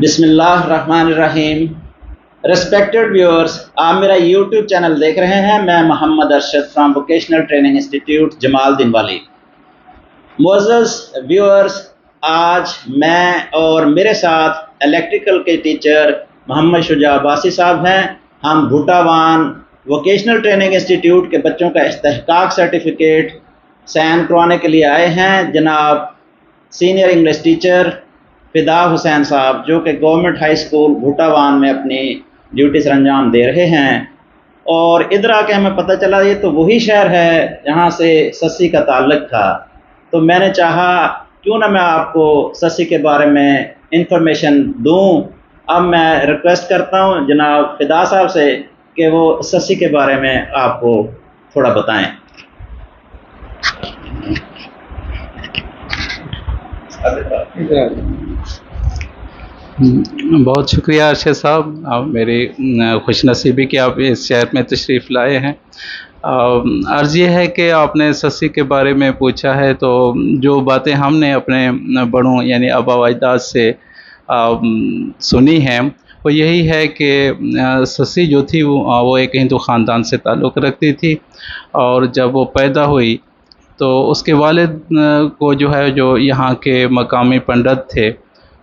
بسم اللہ الرحمن الرحیم۔ ریسپیکٹڈ ویورز، آپ میرا یوٹیوب چینل دیکھ رہے ہیں۔ میں Muhammad Arshad from vocational training institute Jamal Din Wali. معزز ویورز، آج میں اور میرے ساتھ الیکٹریکل کے ٹیچر محمد شجاع عباسی صاحب ہیں۔ ہم بھوٹاوان ووکیشنل ٹریننگ انسٹیٹیوٹ کے بچوں کا استحقاق سرٹیفکیٹ سائن کروانے کے لیے آئے ہیں۔ جناب سینئر انگلش ٹیچر فدا حسین صاحب، جو کہ گورنمنٹ ہائی اسکول بھوٹاوان میں اپنی ڈیوٹی سر انجام دے رہے ہیں، اور ادھر آ کے ہمیں پتہ چلا یہ تو وہی شہر ہے جہاں سے سسی کا تعلق تھا۔ تو میں نے چاہا کیوں نہ میں آپ کو سسی کے بارے میں انفارمیشن دوں۔ اب میں ریکویسٹ کرتا ہوں جناب فدا صاحب سے کہ وہ سسی کے بارے میں آپ کو تھوڑا بتائیں۔ بہت شکریہ ارشد صاحب، میری خوش نصیبی کہ آپ اس شہر میں تشریف لائے ہیں۔ عرض یہ ہے کہ آپ نے سسی کے بارے میں پوچھا ہے، تو جو باتیں ہم نے اپنے بڑوں یعنی آبا و اجداد سے سنی ہیں وہ یہی ہے کہ سسی جو تھی وہ ایک ہندو خاندان سے تعلق رکھتی تھی، اور جب وہ پیدا ہوئی تو اس کے والد کو جو یہاں کے مقامی پنڈت تھے،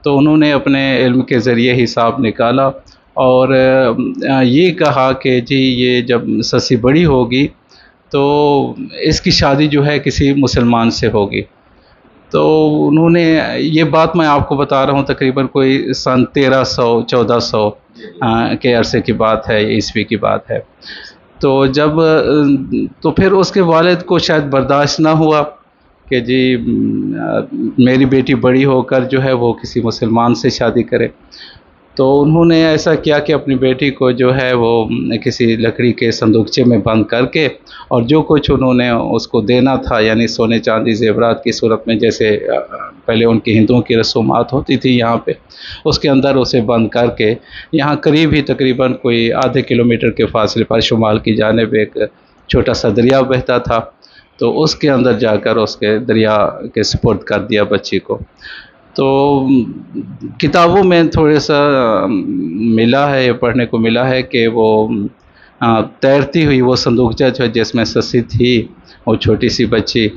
تو انہوں نے اپنے علم کے ذریعے حساب نکالا اور یہ کہا کہ جی یہ جب سسی بڑی ہوگی تو اس کی شادی کسی مسلمان سے ہوگی۔ تو انہوں نے یہ بات میں آپ کو بتا رہا ہوں تقریباً کوئی سن 1300-1400 کے عرصے کی بات ہے، عیسوی کی بات ہے۔ تو پھر اس کے والد کو شاید برداشت نہ ہوا کہ جی میری بیٹی بڑی ہو کر وہ کسی مسلمان سے شادی کرے، تو انہوں نے ایسا کیا کہ اپنی بیٹی کو وہ کسی لکڑی کے صندوقچے میں بند کر کے، اور جو کچھ انہوں نے اس کو دینا تھا یعنی سونے چاندی زیورات کی صورت میں، جیسے پہلے ان کی ہندوؤں کی رسومات ہوتی تھی یہاں پہ، اس کے اندر اسے بند کر کے یہاں قریب ہی تقریباً کوئی آدھے کلومیٹر کے فاصلے پر شمال کی جانب ایک چھوٹا سا دریا بہتا تھا، تو اس کے اندر جا کر اس کے دریا کے سپرد کر دیا بچی کو۔ تو کتابوں میں تھوڑے سا ملا ہے، پڑھنے کو ملا ہے کہ وہ تیرتی ہوئی وہ صندوقچہ جس میں سسی تھی، وہ چھوٹی سی بچی،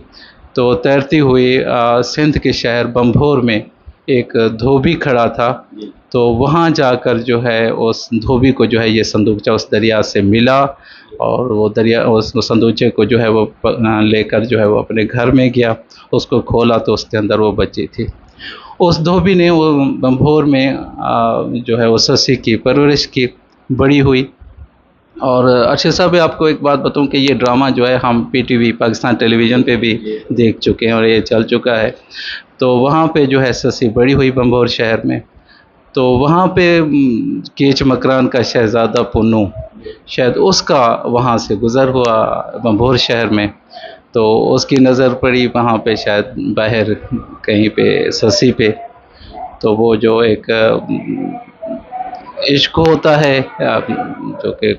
تو تیرتی ہوئی سندھ کے شہر بمبھور میں ایک دھوبی کھڑا تھا، تو وہاں جا کر اس دھوبی کو یہ صندوقچہ اس دریا سے ملا، اور وہ دریا اس صندوقچے کو وہ لے کر وہ اپنے گھر میں گیا، اس کو کھولا تو اس کے اندر وہ بچی تھی۔ اس دھوبی نے وہ بمبھور میں وہ سسی کی پرورش کی، بڑی ہوئی۔ اور ارشد صاحب آپ کو ایک بات بتاؤں کہ یہ ڈرامہ ہم پی ٹی وی پاکستان ٹیلی ویژن پہ بھی دیکھ چکے ہیں، اور یہ چل چکا ہے۔ تو وہاں پہ سسی بڑی ہوئی بمبھور شہر میں، تو وہاں پہ کیچ مکران کا شہزادہ پنو، شاید اس کا وہاں سے گزر ہوا بمبھور شہر میں، تو اس کی نظر پڑی وہاں پہ شاید باہر کہیں پہ سسی پہ، تو وہ جو ایک عشق ہوتا ہے، جو کہ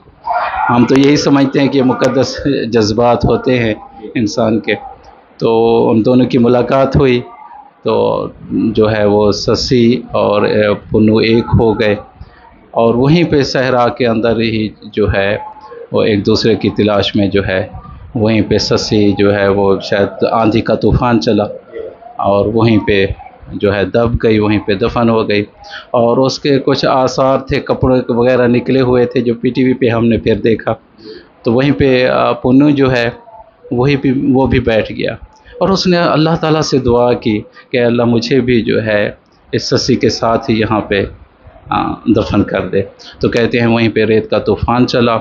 ہم تو یہی سمجھتے ہیں کہ مقدس جذبات ہوتے ہیں انسان کے، تو ان دونوں کی ملاقات ہوئی، تو وہ سسی اور پنو ایک ہو گئے، اور وہیں پہ صحرا کے اندر ہی وہ ایک دوسرے کی تلاش میں وہیں پہ سسی وہ شاید آندھی کا طوفان چلا، اور وہیں پہ دب گئی، وہیں پہ دفن ہو گئی، اور اس کے کچھ آثار تھے، کپڑے وغیرہ نکلے ہوئے تھے جو پی ٹی وی پہ ہم نے پھر دیکھا، تو وہیں پہ پنو وہ بھی بیٹھ گیا، اور اس نے اللہ تعالیٰ سے دعا کی کہ اللہ مجھے بھی اس سسی کے ساتھ ہی یہاں پہ دفن کر دے۔ تو کہتے ہیں وہیں پہ ریت کا طوفان چلا،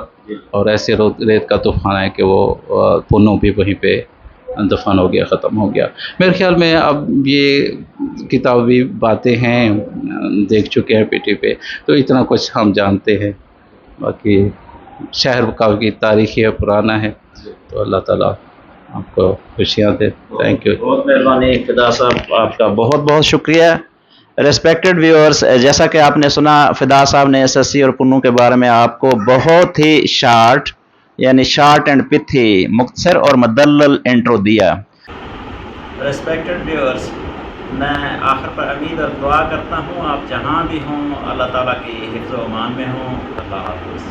اور ایسے ریت کا طوفان ہے کہ وہ پنو بھی وہیں پہ دفن ہو گیا، ختم ہو گیا۔ میرے خیال میں اب یہ کتابی باتیں ہیں، دیکھ چکے ہیں پی ٹی پہ، تو اتنا کچھ ہم جانتے ہیں، باقی شہر کافی تاریخی ہے، پرانا ہے، تو اللہ تعالیٰ آپ کو خوشیاں دے۔ Thank you. بہت مہربانی فدا صاحب، آپ کا بہت بہت شکریہ۔ ریسپیکٹڈ ویورز، جیسا کہ آپ نے سنا، فدا صاحب نے سسی اور پنو کے بارے میں آپ کو بہت ہی شارٹ اینڈ پتھی، مختصر اور مدلل انٹرو دیا۔ ریسپیکٹڈ ویورز، میں آخر پر امید اور دعا کرتا ہوں آپ جہاں بھی ہوں اللہ تعالیٰ کی حفظ و امان میں ہوں۔ اللہ حافظ۔